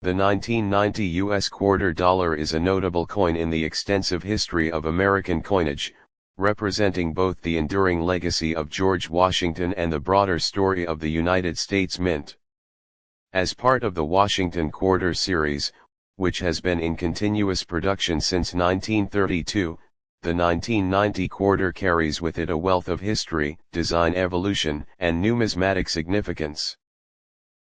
The 1990 U.S. quarter dollar is a notable coin in the extensive history of American coinage, representing both the enduring legacy of George Washington and the broader story of the United States Mint. As part of the Washington Quarter series, which has been in continuous production since 1932, the 1990 quarter carries with it a wealth of history, design evolution, and numismatic significance.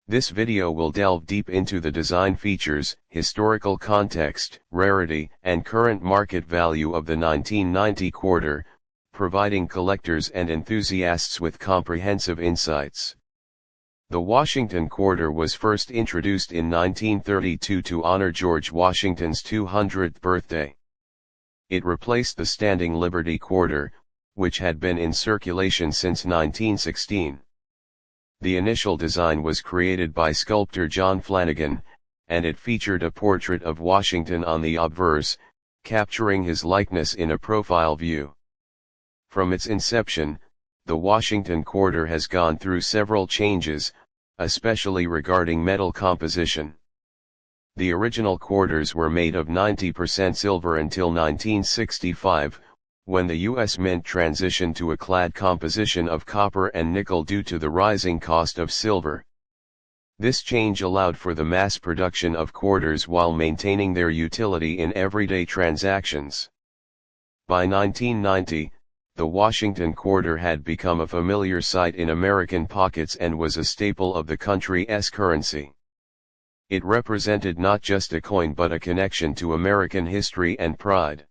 This video will delve deep into the design features, historical context, rarity, and current market value of the 1990 quarter, providing collectors and enthusiasts with comprehensive insights. The Washington quarter was first introduced in 1932 to honor George Washington's 200th birthday. It replaced the standing Liberty quarter, which had been in circulation since 1916. The initial design was created by sculptor John Flanagan, and it featured a portrait of Washington on the obverse, capturing his likeness in a profile view. From its inception, the Washington quarter has gone through several changes, especially regarding metal composition. The original quarters were made of 90% silver until 1965, when the U.S. Mint transitioned to a clad composition of copper and nickel due to the rising cost of silver. This change allowed for the mass production of quarters while maintaining their utility in everyday transactions. By 1990, the Washington quarter had become a familiar sight in American pockets and was a staple of the country's currency. It represented not just a coin but a connection to American history and pride.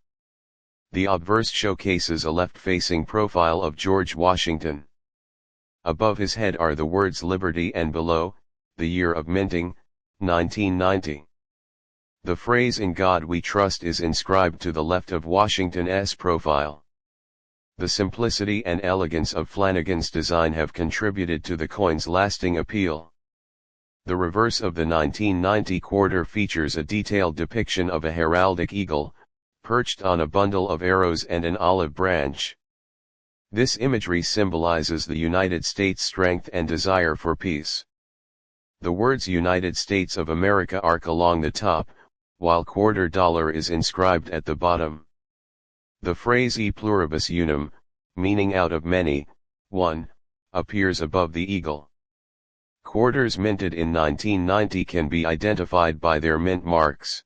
The obverse showcases a left-facing profile of George Washington. Above his head are the words Liberty and below, the year of minting, 1990. The phrase "In God We Trust" is inscribed to the left of Washington's profile. The simplicity and elegance of Flanagan's design have contributed to the coin's lasting appeal. The reverse of the 1990 quarter features a detailed depiction of a heraldic eagle, perched on a bundle of arrows and an olive branch. This imagery symbolizes the United States' strength and desire for peace. The words United States of America arc along the top, while quarter dollar is inscribed at the bottom. The phrase E pluribus unum, meaning out of many, one, appears above the eagle. Quarters minted in 1990 can be identified by their mint marks.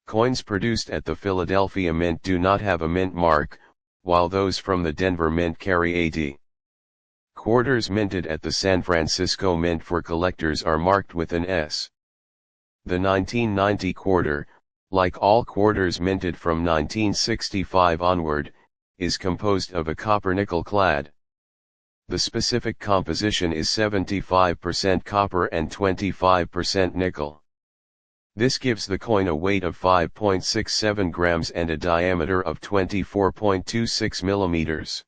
Coins produced at the Philadelphia Mint do not have a mint mark, while those from the Denver Mint carry a D. Quarters minted at the San Francisco Mint for collectors are marked with an S. The 1990 quarter, like all quarters minted from 1965 onward, is composed of a copper-nickel clad. The specific composition is 75% copper and 25% nickel. This gives the coin a weight of 5.67 grams and a diameter of 24.26 millimeters.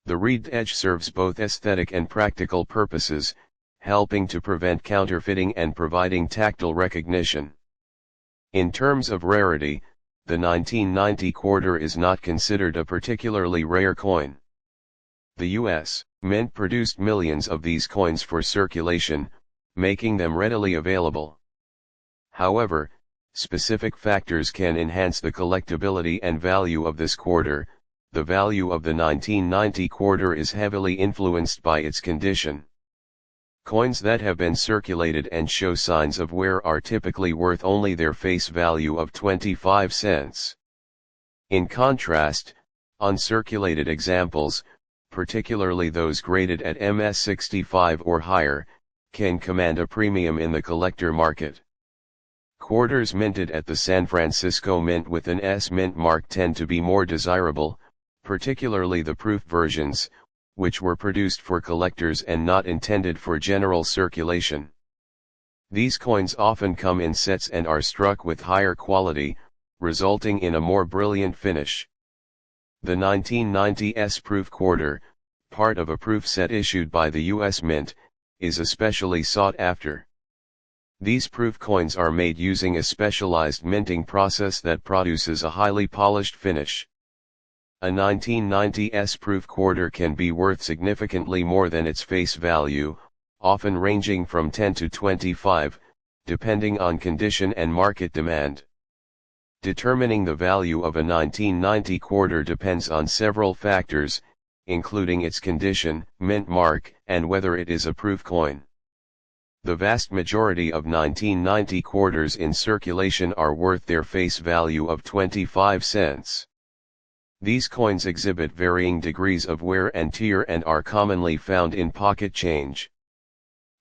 The wreathed edge serves both aesthetic and practical purposes, helping to prevent counterfeiting and providing tactile recognition. In terms of rarity, the 1990 quarter is not considered a particularly rare coin. The U.S. Mint produced millions of these coins for circulation, making them readily available. However, specific factors can enhance the collectability and value of this quarter. The value of the 1990 quarter is heavily influenced by its condition. Coins that have been circulated and show signs of wear are typically worth only their face value of 25 cents. In contrast, uncirculated examples, particularly those graded at MS65 or higher, can command a premium in the collector market. Quarters minted at the San Francisco Mint with an S mint mark tend to be more desirable, particularly the proof versions, which were produced for collectors and not intended for general circulation. These coins often come in sets and are struck with higher quality, resulting in a more brilliant finish. The 1990 S-Proof quarter, part of a proof set issued by the U.S. Mint, is especially sought after. These proof coins are made using a specialized minting process that produces a highly polished finish. A 1990 S-Proof quarter can be worth significantly more than its face value, often ranging from 10 to 25, depending on condition and market demand. Determining the value of a 1990 quarter depends on several factors, including its condition, mint mark, and whether it is a proof coin. The vast majority of 1990 quarters in circulation are worth their face value of 25 cents. These coins exhibit varying degrees of wear and tear and are commonly found in pocket change.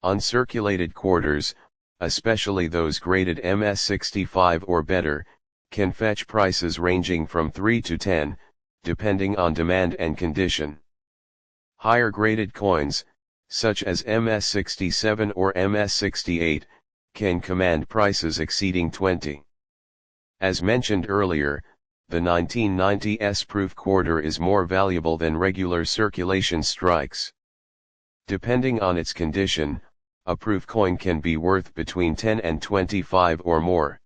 Uncirculated quarters, especially those graded MS65 or better, can fetch prices ranging from 3 to 10, depending on demand and condition. Higher graded coins, such as MS67 or MS68, can command prices exceeding 20. As mentioned earlier, the 1990s proof quarter is more valuable than regular circulation strikes. Depending on its condition, a proof coin can be worth between 10 and 25 or more.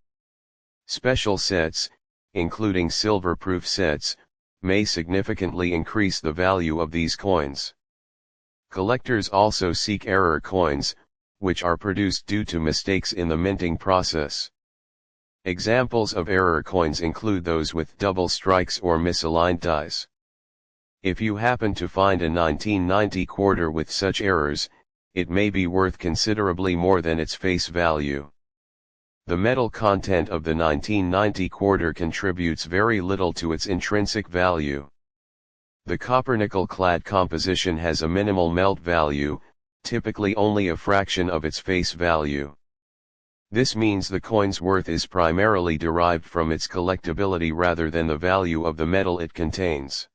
Special sets, including silver-proof sets, may significantly increase the value of these coins. Collectors also seek error coins, which are produced due to mistakes in the minting process. Examples of error coins include those with double strikes or misaligned dies. If you happen to find a 1990 quarter with such errors, it may be worth considerably more than its face value. The metal content of the 1990 quarter contributes very little to its intrinsic value. The copper-nickel clad composition has a minimal melt value, typically only a fraction of its face value. This means the coin's worth is primarily derived from its collectability rather than the value of the metal it contains.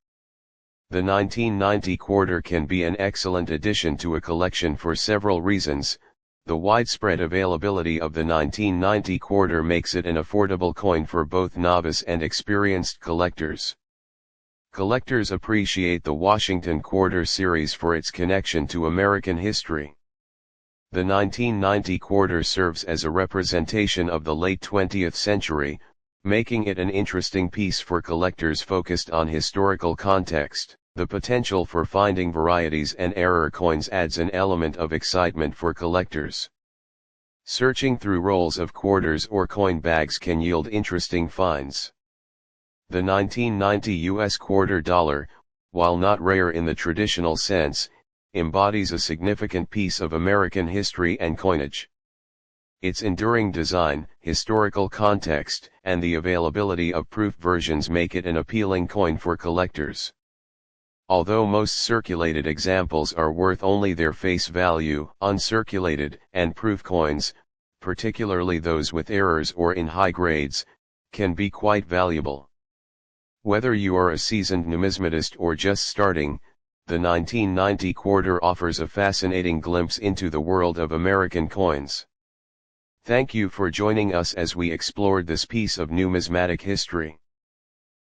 The 1990 quarter can be an excellent addition to a collection for several reasons. The widespread availability of the 1990 quarter makes it an affordable coin for both novice and experienced collectors. Collectors appreciate the Washington Quarter series for its connection to American history. The 1990 quarter serves as a representation of the late 20th century, making it an interesting piece for collectors focused on historical context. The potential for finding varieties and error coins adds an element of excitement for collectors. Searching through rolls of quarters or coin bags can yield interesting finds. The 1990 US quarter dollar, while not rare in the traditional sense, embodies a significant piece of American history and coinage. Its enduring design, historical context, and the availability of proof versions make it an appealing coin for collectors. Although most circulated examples are worth only their face value, uncirculated and proof coins, particularly those with errors or in high grades, can be quite valuable. Whether you are a seasoned numismatist or just starting, the 1990 quarter offers a fascinating glimpse into the world of American coins. Thank you for joining us as we explored this piece of numismatic history.